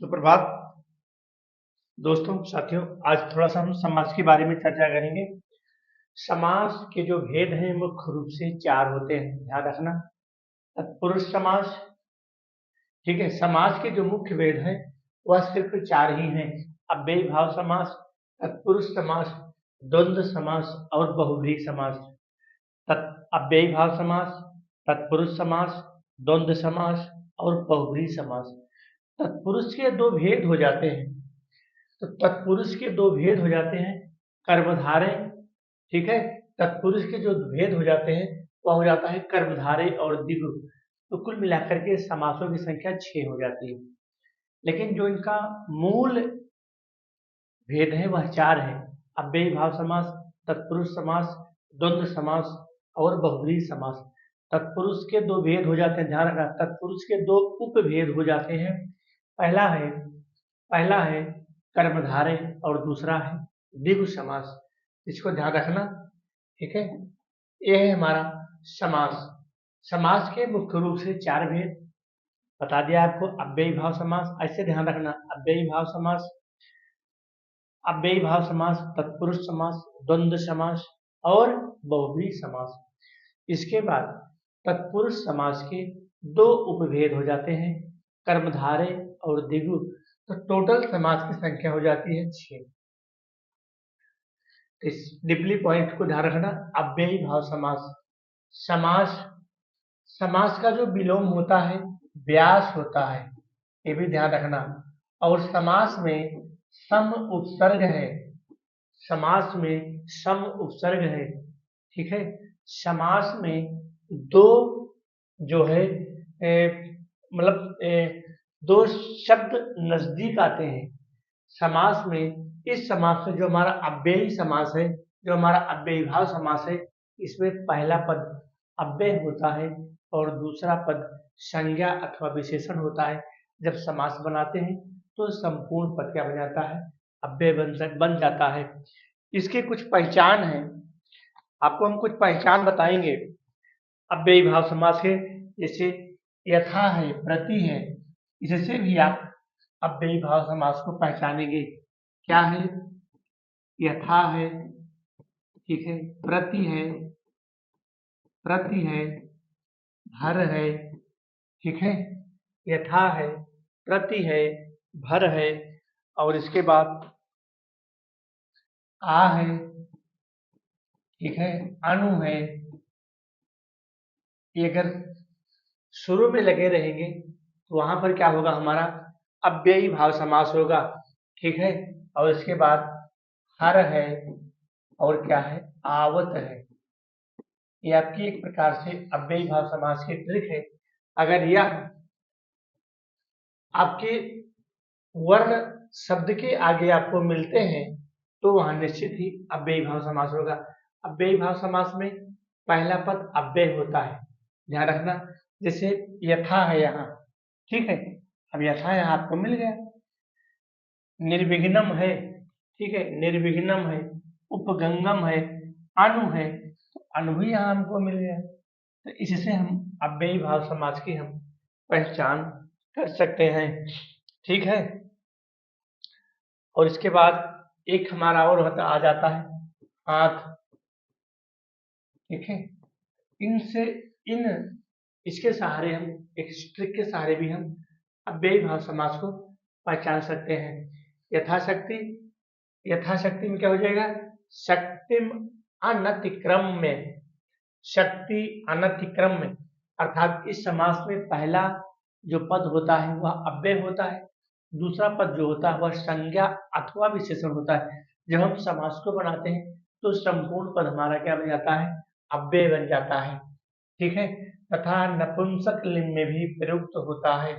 सुप्रभात दोस्तों साथियों। आज थोड़ा सा हम समास के बारे में चर्चा करेंगे। समास के जो भेद हैं मुख्य रूप से चार होते हैं, ध्यान रखना। तत्पुरुष समास, ठीक है। समास के जो मुख्य भेद हैं वह सिर्फ चार ही हैं: अव्ययी भाव समास, तत्पुरुष समास, द्वंद्व समास और बहुव्रीहि समास। अव्ययी भाव समास, तत्पुरुष समास, द्वंद्व समास और बहुव्रीहि समास। तत्पुरुष के दो भेद हो जाते हैं। तो तत्पुरुष के दो भेद हो जाते हैं, कर्मधारय, ठीक है। तत्पुरुष के जो भेद हो जाते हैं वह हो जाता है कर्मधारय और द्विगु। तो कुल मिलाकर के समासों की संख्या 6 हो जाती है, लेकिन जो इनका मूल भेद है वह चार है: अव्ययी भाव समास, तत्पुरुष समास, द्वंद्व समास और बहुव्रीहि समास। तत्पुरुष के दो भेद हो जाते हैं, ध्यान रखना। तत्पुरुष के दो उपभेद हो जाते हैं। पहला है कर्मधारय और दूसरा है द्विगु समास। इसको ध्यान रखना, ठीक है। यह है हमारा समास। समास के मुख्य रूप से चार भेद बता दिया आपको। अव्ययी भाव समास, ऐसे ध्यान रखना। अव्ययी भाव समास, अव्ययी भाव समास, तत्पुरुष समास, द्वंद्व समास और बहुव्रीहि समास। इसके बाद तत्पुरुष समास के दो उपभेद हो जाते हैं, कर्मधारय और द्विगु। तो टोटल समास की संख्या हो जाती है 6। इस डिपली पॉइंट को ध्यान रखना। अव्ययी भाव समास, समास समास का जो विलोम होता है व्यास होता है, ये भी ध्यान रखना। और समास में सम उपसर्ग है, समास में सम उपसर्ग है, ठीक है। समास में दो जो है दो शब्द नजदीक आते हैं समास में। इस समास में जो हमारा अव्ययी समास है, जो हमारा अव्ययी भाव समास है, इसमें पहला पद अव्यय होता है और दूसरा पद संज्ञा अथवा विशेषण होता है। जब समास बनाते हैं तो संपूर्ण पद क्या बन जाता है? अव्यय बन जाता है। इसके कुछ पहचान है, आपको हम कुछ पहचान बताएंगे अव्ययी भाव समास के। जैसे यथा है, प्रति है, इससे भी आप अव्ययी भाव समास को पहचानेंगे। क्या है? यथा है, ठीक है, प्रति है, भर है, ठीक है। यथा है, प्रति है, भर है और इसके बाद आ है, ठीक है, अनु है। ये अगर शुरू में लगे रहेंगे तो वहां पर क्या होगा? हमारा अव्ययी भाव समास होगा, ठीक है। और इसके बाद हर है और क्या है? आवत है। ये आपकी एक प्रकार से अव्ययी भाव समास की ट्रिक है। अगर यह आपके वर्ण शब्द के आगे आपको मिलते हैं तो वहां निश्चित ही अव्ययी भाव समास होगा। अव्ययी भाव समास में पहला पद अव्यय होता है, ध्यान रखना। जैसे यथा है यहाँ, ठीक है। अब यथा यहाँ आपको मिल गया। निर्विघ्नम है, ठीक है, निर्विघ्नम है। उपगंगम है, अनु है, तो अनु भी यहाँ हमको मिल गया। तो इससे हम अव्ययी भाव समास की हम पहचान कर सकते हैं, ठीक है। और इसके बाद एक हमारा और होता आ जाता है हाथ, ठीक है। इनसे इन इसके सहारे हम, एक ट्रिक के सहारे भी हम अव्ययी भाव समास को पहचान सकते हैं। यथाशक्ति, यथाशक्ति में क्या हो जाएगा? शक्तिम अनतिक्रम में, शक्ति अनतिक्रम में, अर्थात इस समास में पहला जो पद होता है वह अव्यय होता है, दूसरा पद जो होता है वह संज्ञा अथवा विशेषण होता है। जब हम समास को बनाते हैं तो संपूर्ण पद हमारा क्या बन जाता है? अव्यय बन जाता है, ठीक है। तथा नपुंसक लिंग में भी प्रयुक्त होता है।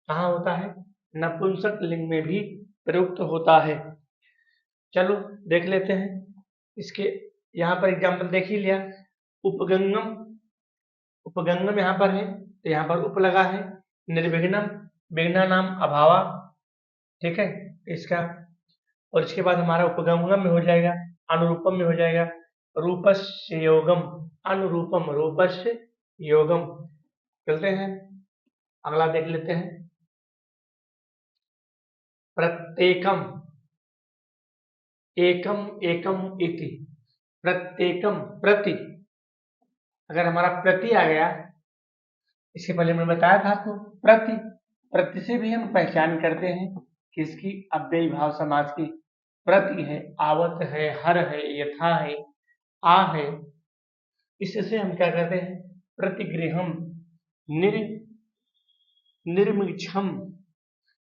कहाँ होता है? नपुंसक लिंग में भी प्रयुक्त होता है। चलो देख लेते हैं इसके। यहाँ पर एग्जाम्पल देख ही लिया। उपगंगम, उपगंगम यहाँ पर है तो यहाँ पर उप लगा है। निर्विघ्नम, विघ्ना नाम अभावा, ठीक है इसका। और इसके बाद हमारा उपगमगम में हो जाएगा, अनुरूपम में हो जाएगा रूपस्य योगम, अनुरूपम रूपस्य योगम। चलते हैं अगला देख लेते हैं। प्रत्येकम, एकम एकम इति, प्रत्येकम प्रति। अगर हमारा प्रति आ गया, इससे पहले मैंने बताया था आपको, प्रति, प्रति से भी हम पहचान करते हैं किसकी, अव्ययी भाव समास की। प्रति है, आवत है, हर है, यथा है, आ है, इससे हम क्या करते हैं, प्रतिगृहम, निर्मिक्षम,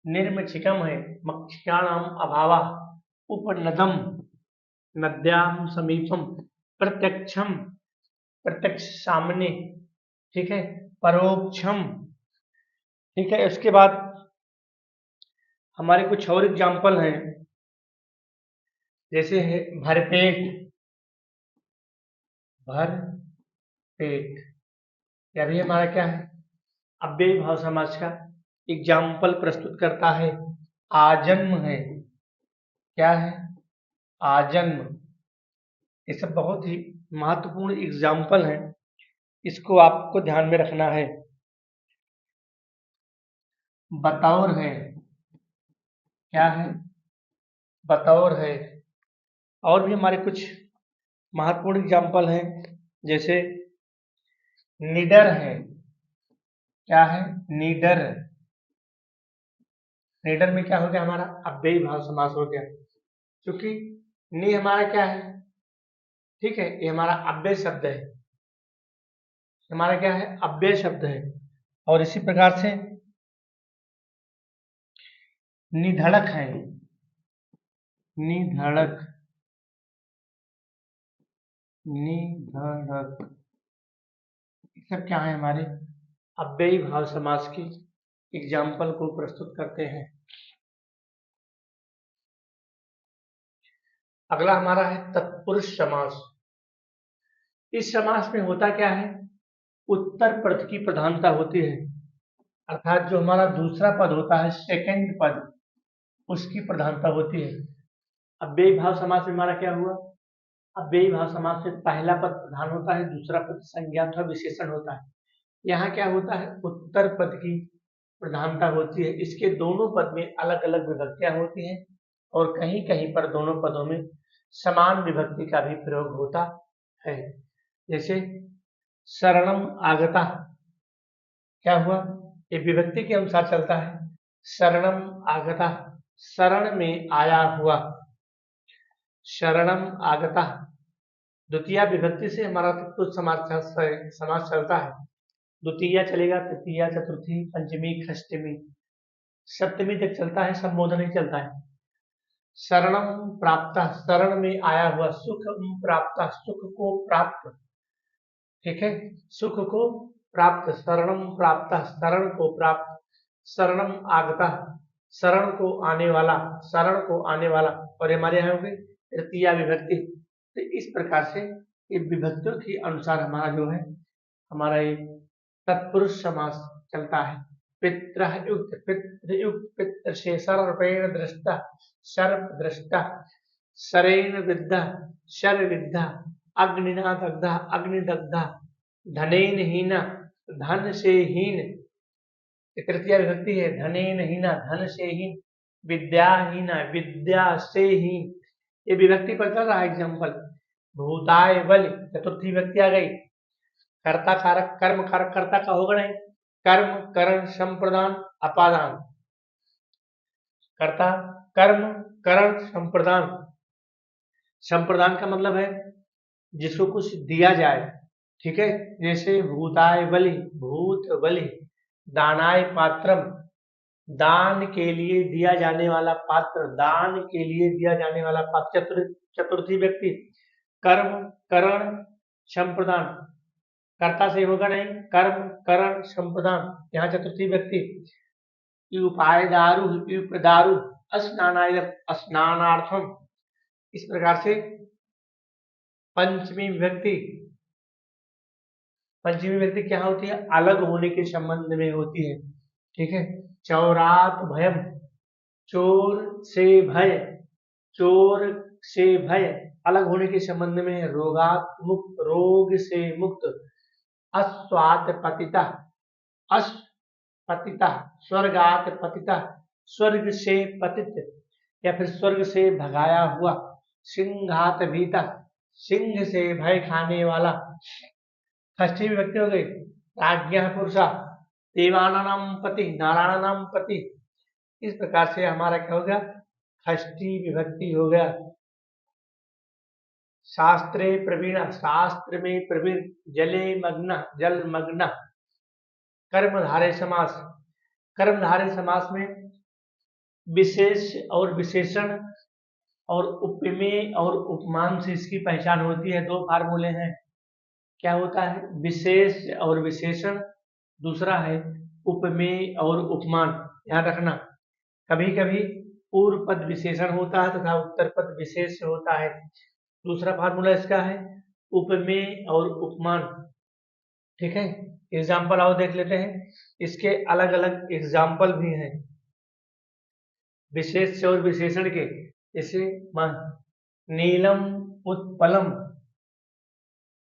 निर्मक्षिकम है, मक्षिकाणाम अभावा, उपनदम, नद्याम समीपम, प्रत्यक्षम, प्रत्यक्ष सामने, ठीक है, परोक्षम, ठीक है। इसके बाद हमारे कुछ और एग्जाम्पल हैं, जैसे है भरपेट, भरपेट, यह भी हमारा क्या है, अव्ययी भाव समास का एग्जाम्पल प्रस्तुत करता है। आजन्म है, क्या है, आजन्म। ये सब बहुत ही महत्वपूर्ण एग्जाम्पल है, इसको आपको ध्यान में रखना है। बतौर है, क्या है, बतौर है। और भी हमारे कुछ महत्वपूर्ण एग्जाम्पल हैं, जैसे निडर है, क्या है, निडर। निडर में क्या हो गया, हमारा अव्ययी भाव समास हो गया, क्योंकि नि हमारा क्या है, ठीक है, ये हमारा अव्यय शब्द है, हमारा क्या है, अव्यय शब्द है। और इसी प्रकार से निधड़क है, निधड़क, निधड़क, ये सब क्या है, हमारे अव्ययी भाव समास की एग्जाम्पल को प्रस्तुत करते हैं। अगला हमारा है तत्पुरुष समास। इस समास में होता क्या है, उत्तर पद की प्रधानता होती है, अर्थात जो हमारा दूसरा पद होता है, सेकंड पद, उसकी प्रधानता होती है। अव्ययी भाव समास में हमारा क्या हुआ, अव्ययी भाव समास में पहला पद प्रधान होता है, दूसरा पद संज्ञा अथवा विशेषण होता है। यहाँ क्या होता है, उत्तर पद की प्रधानता होती है। इसके दोनों पद में अलग अलग विभक्तियां होती हैं, और कहीं कहीं पर दोनों पदों में समान विभक्ति का भी प्रयोग होता है। जैसे शरणम आगता, क्या हुआ, ये विभक्ति के अनुसार चलता है। शरणम आगता, शरण में आया हुआ, शरणम आगता। द्वितीय विभक्ति से हमारा कुछ समास चलता है। द्वितीय चलेगा, तृतीया, चतुर्थी, पंचमी, षष्टमी, सप्तमी तक चलता है, संबोधन ही चलता है। शरणम प्राप्त, शरण में आया हुआ, सुख प्राप्त, सुख को प्राप्त, ठीक है, सुख को प्राप्त, शरणम प्राप्त, शरण को प्राप्त, शरणम आगता, शरण को आने वाला, शरण को आने वाला। और हमारे यहाँ होगी तृतीया विभक्ति। तो इस प्रकार से ये विभक्तियों के अनुसार हमारा जो है, हमारा ये तत्पुरुष समास चलता है। पितृयुक्त, पितृयुक्त, पितृ से सर्पेण दृष्टा, सर्प दृष्टा, शरेण विद्धा, शर विद्धा, अग्निना दग्धा, अग्निदग्धा, धनेन हीना, धन से हीन, तृतीय विभक्ति है, धनेन हीना, धन से हीन, विद्याहीना, विद्या से हीन। ये विभक्ति पर चल रहा है एग्जाम्पल। भूताय बल, चतुर्थी विभक्ति आ गई। कर्ता कारक, कर्म कारक कर्ता का होगा नहीं, कर्म करण संप्रदान अपादान, कर्ता कर्म करण संप्रदान। संप्रदान का मतलब है जिसको कुछ दिया जाए, ठीक है, जैसे भूताय बलि, भूत बलि, दानाय पात्रम, दान के लिए दिया जाने वाला पात्र, दान के लिए दिया जाने वाला पात्र। चतुर्थी व्यक्ति, कर्म करण संप्रदान, कर्ता से होगा नहीं, कर्म करण संप्रदान। यहाँ चतुर्थी व्यक्ति, उपायदारु, उपदारु, स्नानाय, स्नानार्थम। इस प्रकार से पंचमी विभक्ति, पंचमी विभक्ति क्या होती है, अलग होने के संबंध में होती है, ठीक है। चौरात भयम, चोर से भय, चोर से भय अलग होने के संबंध में है। रोगात मुक्त, रोग से मुक्त। अस्वात पतिता, अस पतिता, स्वर्गात पतिता, स्वर्ग से पतित या फिर स्वर्ग से भगाया हुआ, सिंहात भीता, सिंह से भय खाने वाला। षष्ठी विभक्ति हो गई, राज्ञः पुरुषा, देवानां पति, नारायणानां पति। इस प्रकार से हमारा क्या हो गया, षष्ठी विभक्ति हो गया। शास्त्रे प्रवीण, शास्त्र में प्रवीण, जले मग्न, जल मग्न। कर्मधारय समास, कर्मधारय समास में विशेष और विशेषण और उपमेय और उपमान से इसकी पहचान होती है। दो फार्मूले हैं, क्या होता है, विशेष और विशेषण, दूसरा है उपमेय और उपमान। ध्यान रखना, कभी कभी पूर्व पद विशेषण होता है तथा उत्तर पद विशेष होता है। दूसरा फार्मूला इसका है उपमेय और उपमान। ठीक है, एग्जाम्पल आओ देख लेते हैं, इसके अलग अलग एग्जाम्पल भी हैं विशेष और विशेषण के। जैसे नीलम उत्पलम,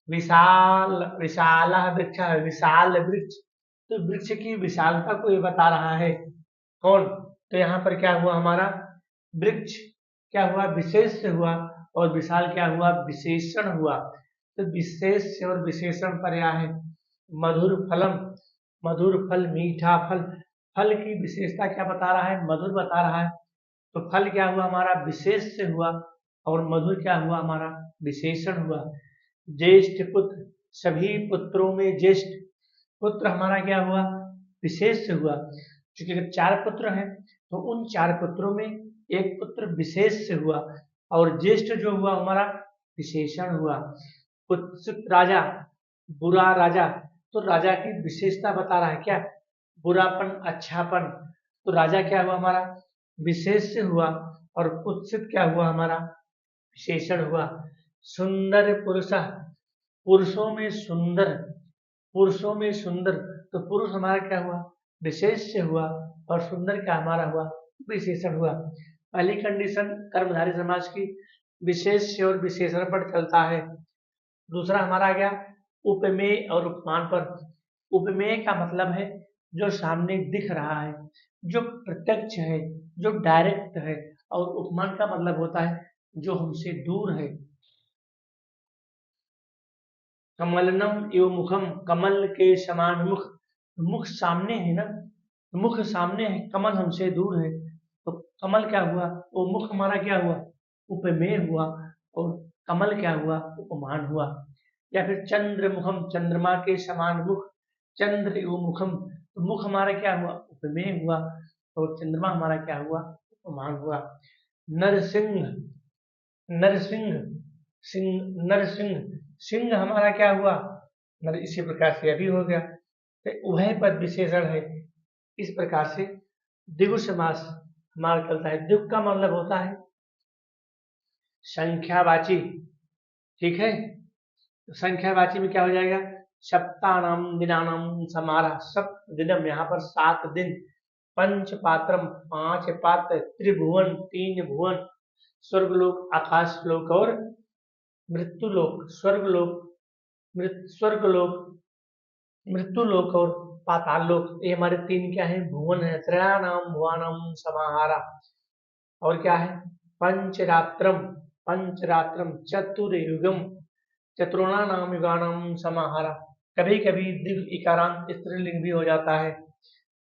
विशाल, विशाल वृक्ष, विशाल वृक्ष, तो वृक्ष की विशालता को ये बता रहा है कौन, तो यहाँ पर क्या हुआ हमारा, वृक्ष क्या हुआ, विशेष से हुआ, और विशाल क्या हुआ, विशेषण हुआ। तो विशेष और विशेषण पर यह है मधुर फलम, मधुर फल, मीठा फल, फल की विशेषता क्या बता रहा है, मधुर बता रहा है। तो फल क्या हुआ हमारा, विशेष से हुआ, और मधुर क्या हुआ हमारा, विशेषण हुआ। ज्येष्ठ पुत्र, सभी पुत्रों में ज्येष्ठ पुत्र हमारा क्या हुआ, विशेष से हुआ, क्योंकि अगर 4 पुत्र हैं तो उन 4 पुत्रों में एक पुत्र विशेष से हुआ, और ज्येष्ठ जो हुआ हमारा विशेषण हुआ। कुत्सित राजा, बुरा राजा, तो राजा की विशेषता बता रहा है क्या, बुरापन, अच्छापन, तो राजा क्या हुआ हमारा, विशेष से हुआ, और कुत्सित क्या हुआ हमारा, विशेषण हुआ। सुंदर पुरुष, पुरुषों में सुंदर, पुरुषों में सुंदर, तो पुरुष हमारा क्या हुआ, विशेष से हुआ, और सुंदर क्या हमारा हुआ, विशेषण हुआ। पहली कंडीशन कर्मधारय समास की विशेष और विशेषण पर चलता है। दूसरा हमारा आ गया उपमेय और उपमान पर। उपमेय का मतलब है जो सामने दिख रहा है, जो प्रत्यक्ष है, जो डायरेक्ट है, और उपमान का मतलब होता है जो हमसे दूर है। कमलनम एवं मुखम, कमल के समान मुख, मुख सामने है ना, मुख सामने है, कमल हमसे दूर है, तो कमल क्या हुआ, वो मुख हमारा क्या हुआ, उपमेय हुआ, और कमल क्या हुआ, उपमान हुआ। या फिर चंद्र मुखम, चंद्रमा के समान मुख, चंद्र एवं मुखम, तो मुख हमारा क्या हुआ, उपमेय हुआ, और चंद्रमा हमारा क्या हुआ, उपमान हुआ। नरसिंह, नरसिंह, सिंह, नरसिंह, सिंह हमारा क्या हुआ, नर, इसी प्रकार से अभी हो गया, तो उभय पद विशेषण है। इस प्रकार से द्विगु समास हमारा चलता है। द्विगु का मतलब होता है संख्यावाची, ठीक है, तो संख्यावाची में क्या हो जाएगा, सप्तानाम दिनानाम समारा, सप्त दिनम, यहाँ पर 7 दिन, पंच पात्रम, 5 पात्र, त्रिभुवन, 3 भुवन, स्वर्गलोक, आकाशलोक, और मृत्युलोक, स्वर्गलोक, स्वर्गलोक, मृत्युलोक, और पाताल लोक। ये हमारे 3 क्या है, भुवन है। त्रयाणाम भुवनम समाहारा, और क्या है, पंचरात्रम, पंचरात्रम, चतुर्युगम, चतुर्णानाम युगानाम समाहारा। कभी कभी दीर्घ इकारांत स्त्रीलिंग भी हो जाता है।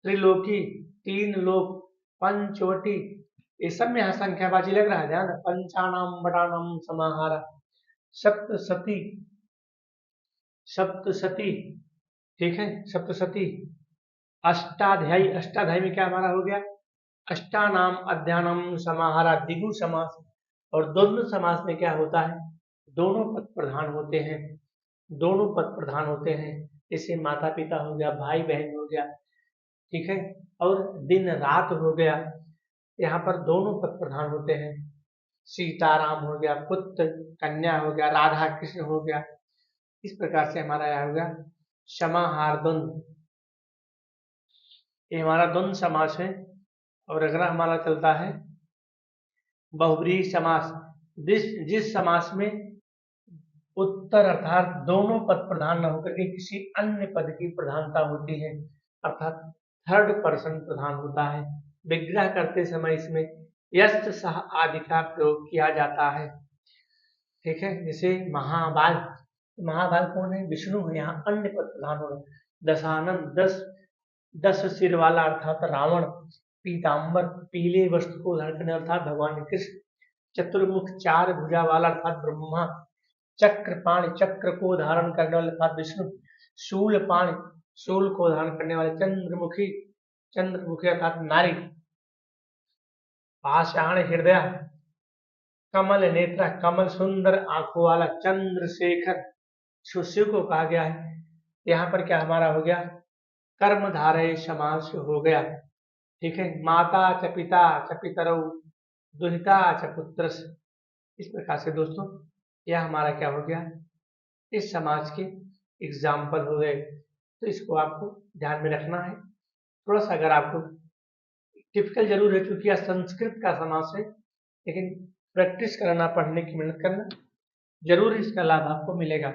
त्रिलोकी, 3 लोक, पंचवटी, ये सब में यहाँ संख्यावाची लग रहा है, ध्यान, पंचानाम बटानाम समाहारा। सप्तसती, सप्तसती, ठीक है, सप्तसती। अष्टाध्यायी, अष्टाध्यायी में क्या हमारा हो गया, अष्टानाम अध्यानम समाहारा, द्विगु समास। और द्वंद्व समास में क्या होता है, दोनों पद प्रधान होते हैं, दोनों पद प्रधान होते हैं, जैसे माता पिता हो गया, भाई बहन हो गया, ठीक है, और दिन रात हो गया, यहाँ पर दोनों पद प्रधान होते हैं। सीताराम हो गया, पुत्र कन्या हो गया, राधा कृष्ण हो गया। इस प्रकार से हमारा यह हो गया समाहार द्वंद्व, ये हमारा द्वंद्व समास है। और अगला हमारा चलता है बहुब्रीहि समास, जिस समास में उत्तर अर्थात दोनों पद प्रधान न होकर के किसी अन्य पद की प्रधानता होती है, अर्थात थर्ड पर्सन प्रधान होता है, विग्रह करते समय इसमें यस्त सह आदि का प्रयोग किया जाता है। ठीक है, जैसे महाबाल, महाबाल कौन है? विष्णु है। यहाँ अन्य पद प्रधान होगा। दशानन, 10 सिर वाला अर्थात रावण। पीताम्बर, पीले वस्त्र को धारण करने अर्थात भगवान कृष्ण। चतुर्मुख, 4 भुजा वाला अर्थात ब्रह्मा। चक्रपाणि, चक्र को धारण करने वाले अर्थात विष्णु। शूलपाणि, शूल को धारण करने वाले। चंद्रमुखी, चंद्रमुखी अर्थात नारी। पाषाण हृदय, कमल नेत्र, कमल सुंदर आंखों वाला। चंद्रशेखर, शिव को कहा गया है। यहाँ पर क्या हमारा हो गया? कर्मधारय समास हो गया। ठीक है, माता च पिता च पितरौ, दुहिता च पुत्रस्। इस प्रकार से दोस्तों यह हमारा क्या हो गया? इस समाज के एग्जाम्पल हो गए। तो इसको आपको ध्यान में रखना है। थोड़ा सा अगर आपको टिपिकल जरूर है क्योंकि यह संस्कृत का समास है, लेकिन प्रैक्टिस करना, पढ़ने की मेहनत करना, जरूर इसका लाभ आपको मिलेगा।